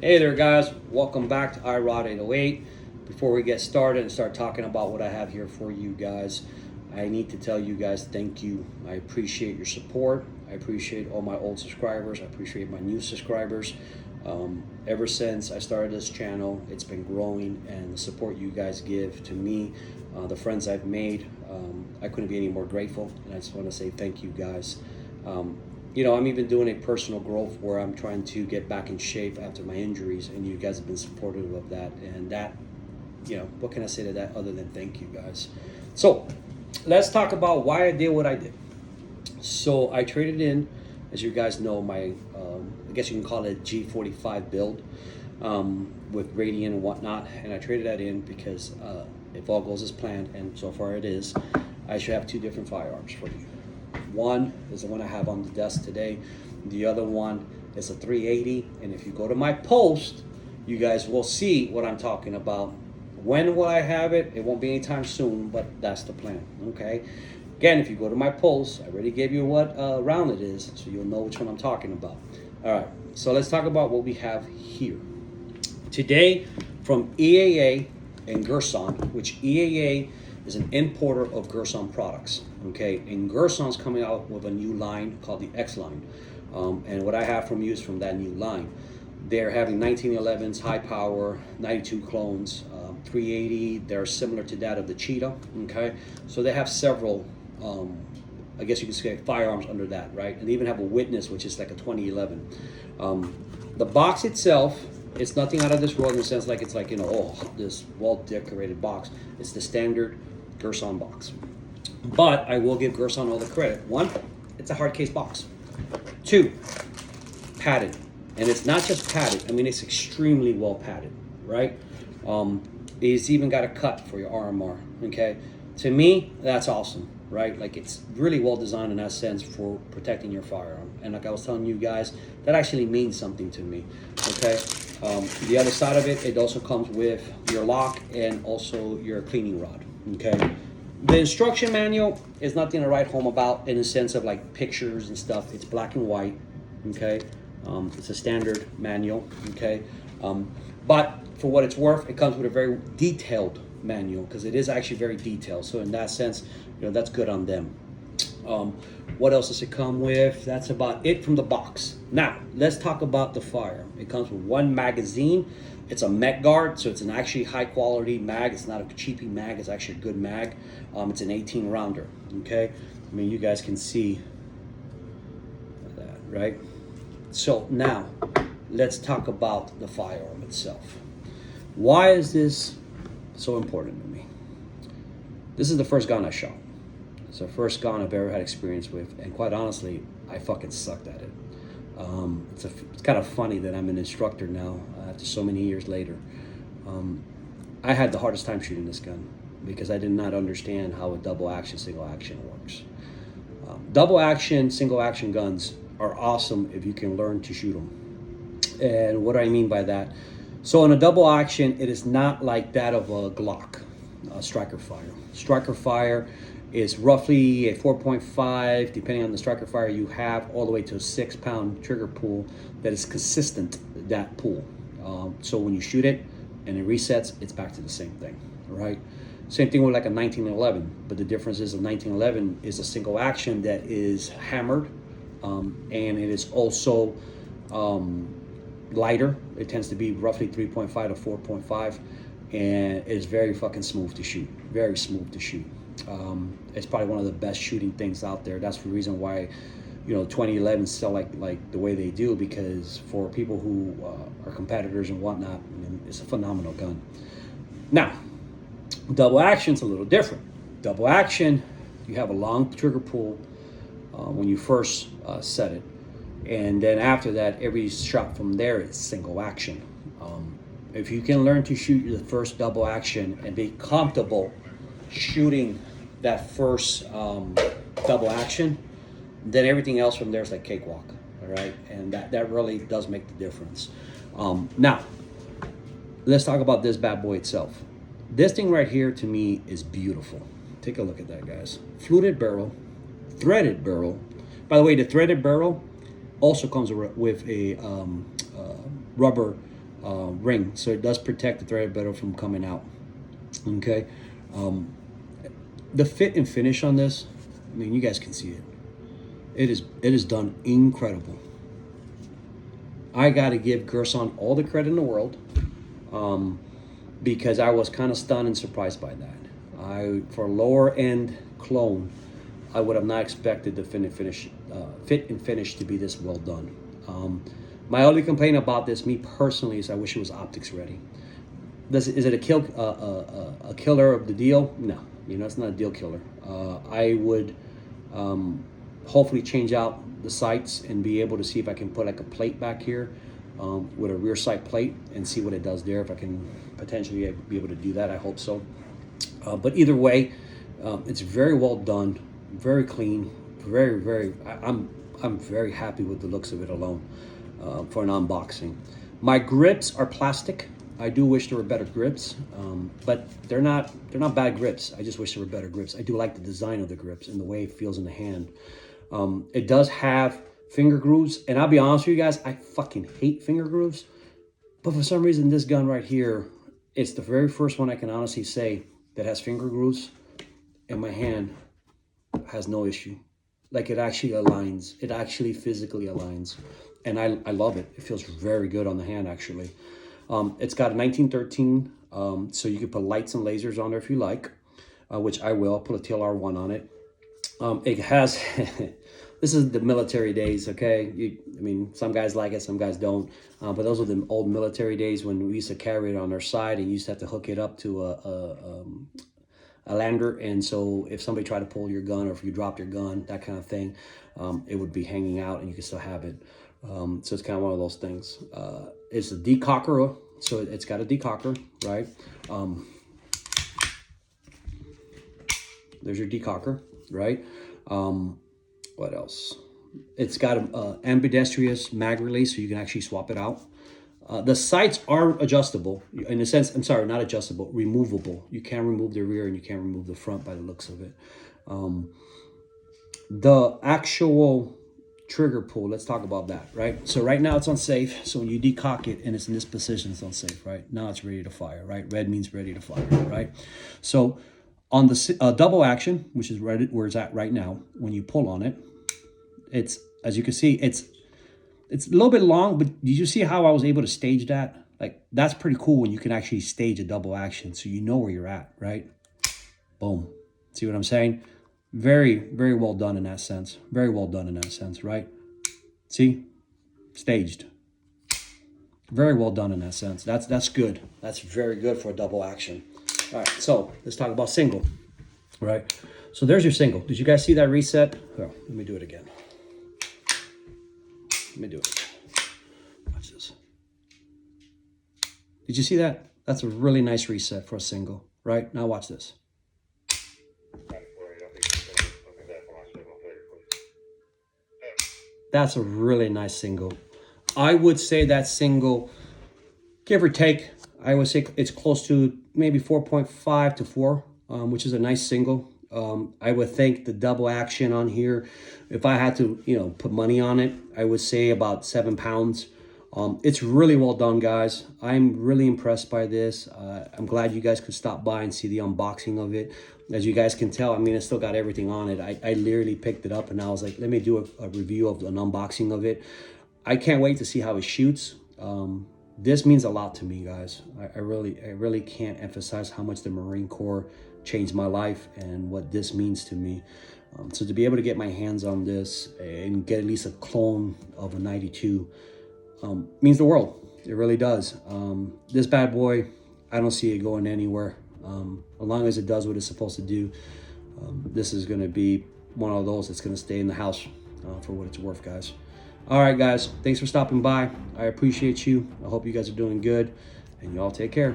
Hey there guys, welcome back to iRod 808. Before we get started and start talking about what I have here for you guys, I need to tell you guys thank you. I appreciate your support. I appreciate all my old subscribers. I appreciate my new subscribers. Ever since I started this channel, it's been growing, and the support you guys give to me, the friends I've made, I couldn't be any more grateful, and I just want to say thank you guys. I'm even doing a personal growth where I'm trying to get back in shape after my injuries, and you guys have been supportive of that. And that, what can I say to that other than thank you guys? So let's talk about why I did what I did. So I traded in, as you guys know, my, I guess you can call it G45 build with Radiant and whatnot. And I traded that in because if all goes as planned, and so far it is, I should have two different firearms for you. One is the one I have on the desk today. The other one is a 380. And if you go to my post, you guys will see what I'm talking about. When will I have it? It won't be anytime soon, but that's the plan, okay? Again, if you go to my post, I already gave you what round it is, so you'll know which one I'm talking about. All right, so let's talk about what we have here. Today, from EAA and Gerson, which EAA is an importer of Gerson products, okay? And Gerson's coming out with a new line called the X line. And what I have from you is from that new line. They're having 1911s, high power, 92 clones, 380. They're similar to that of the Cheetah, okay? So they have several, I guess you could say, firearms under that, right? And they even have a Witness, which is like a 2011. The box itself, it's nothing out of this world in the sense like it's like, this well-decorated box. It's the standard Gerson box. But I will give Gerson all the credit. One, it's a hard case box. Two, padded. And it's not just padded. I mean, it's extremely well padded, right? It's even got a cut for your RMR, okay? To me, that's awesome, right? Like, it's really well designed in that sense for protecting your firearm. And like I was telling you guys, that actually means something to me, okay? The other side of it, it also comes with your lock and also your cleaning rod, okay? The instruction manual is nothing to write home about in the sense of like pictures and stuff. It's black and white, okay? It's a standard manual, okay? But for what it's worth, it comes with a very detailed manual because it is actually very detailed. So in that sense, that's good on them. What else does it come with? That's about it from the box. Now, let's talk about the firearm. It comes with one magazine. It's a Met Guard, so it's an actually high quality mag. It's not a cheapy mag, it's actually a good mag. It's an 18 rounder, okay? I mean, you guys can see that, right? So now, let's talk about the firearm itself. Why is this so important to me? This is the first gun I shot. It's the first gun I've ever had experience with, and quite honestly, I fucking sucked at it. It's kind of funny that I'm an instructor now after so many years later. I had the hardest time shooting this gun because I did not understand how a double action, single action works. Double action, single action guns are awesome if you can learn to shoot them. And what do I mean by that? So in a double action, it is not like that of a Glock, striker fire. Striker fire is roughly a 4.5, depending on the striker fire you have, all the way to a 6-pound trigger pull that is consistent, that pull. So when you shoot it and it resets, it's back to the same thing, right? Same thing with like a 1911, but the difference is a 1911 is a single action that is hammered, and it is also lighter. It tends to be roughly 3.5 to 4.5, and it is very fucking smooth to shoot, very smooth to shoot. It's probably one of the best shooting things out there. That's the reason why 2011 sell like the way they do, because for people who are competitors and whatnot, I mean, it's a phenomenal gun. Now, double action's a little different. Double action, you have a long trigger pull when you first set it, and then after that, every shot from there is single action. If you can learn to shoot the first double action and be comfortable shooting that first double action, then everything else from there is like cakewalk, all right? And that really does make the difference. Now, let's talk about this bad boy itself. This thing right here to me is beautiful. Take a look at that, guys. Fluted barrel, threaded barrel. By the way, the threaded barrel also comes with a rubber ring, so it does protect the threaded metal from coming out. Okay, the fit and finish on this, I mean, you guys can see it. It is done incredible. I got to give Gerson all the credit in the world, because I was kind of stunned and surprised by that. For a lower end clone, I would have not expected the fit and finish to be this well done. My only complaint about this, me personally, is I wish it was optics ready. Is it a killer of the deal? No, it's not a deal killer. I would hopefully change out the sights and be able to see if I can put like a plate back here with a rear sight plate and see what it does there. If I can potentially be able to do that, I hope so. But either way, it's very well done, very clean, I'm very happy with the looks of it alone for an unboxing. My grips are plastic. I do wish there were better grips, but they're not bad grips. I just wish there were better grips. I do like the design of the grips and the way it feels in the hand. It does have finger grooves, and I'll be honest with you guys, I fucking hate finger grooves, but for some reason this gun right here, it's the very first one I can honestly say that has finger grooves, and my hand has no issue. Like, it actually aligns. It actually physically aligns, and I love it. It feels very good on the hand, actually. It's got a 1913, so you can put lights and lasers on there if you like, which I will. I'll put a TLR1 on it. It has, this is the military days, okay? I mean, some guys like it, some guys don't. But those are the old military days when we used to carry it on our side and you used to have to hook it up to a lander. And so if somebody tried to pull your gun, or if you dropped your gun, that kind of thing, it would be hanging out and you could still have it. So it's kind of one of those things. It's a decocker, so it's got a decocker, right? There's your decocker, right? What else? It's got an ambidextrous mag release, so you can actually swap it out. The sights are adjustable, in a sense. I'm sorry, not adjustable, removable. You can remove the rear and you can remove the front by the looks of it. The actual trigger pull, let's talk about that, right? So right now it's unsafe. So when you decock it and it's in this position, it's unsafe, right? Now it's ready to fire, right? Red means ready to fire, right? So on the double action, which is right where it's at right now, when you pull on it, it's, as you can see, it's a little bit long, but did you see how I was able to stage that? Like, that's pretty cool when you can actually stage a double action, so you know where you're at, right? Boom. See what I'm saying? Very, very well done in that sense. Very well done in that sense, right? See? Staged. Very well done in that sense. That's good. That's very good for a double action. All right, so let's talk about single, right? So there's your single. Did you guys see that reset? Oh, let me do it again. Let me do it. Watch this. Did you see that? That's a really nice reset for a single, right? Now watch this. That's a really nice single. I would say that single, give or take, I would say it's close to maybe 4.5 to 4, which is a nice single. I would think the double action on here, if I had to, put money on it, I would say about 7 pounds. It's really well done, guys. I'm really impressed by this. I'm glad you guys could stop by and see the unboxing of it. As you guys can tell, I mean, it's still got everything on it. I literally picked it up and I was like, let me do a review of an unboxing of it. I can't wait to see how it shoots. This means a lot to me, guys. I really can't emphasize how much the Marine Corps changed my life and what this means to me. So to be able to get my hands on this and get at least a clone of a 92 means the world. It really does. This bad boy, I don't see it going anywhere. As long as it does what it's supposed to do, this is going to be one of those that's going to stay in the house for what it's worth, guys. All right, guys. Thanks for stopping by. I appreciate you. I hope you guys are doing good, and y'all take care.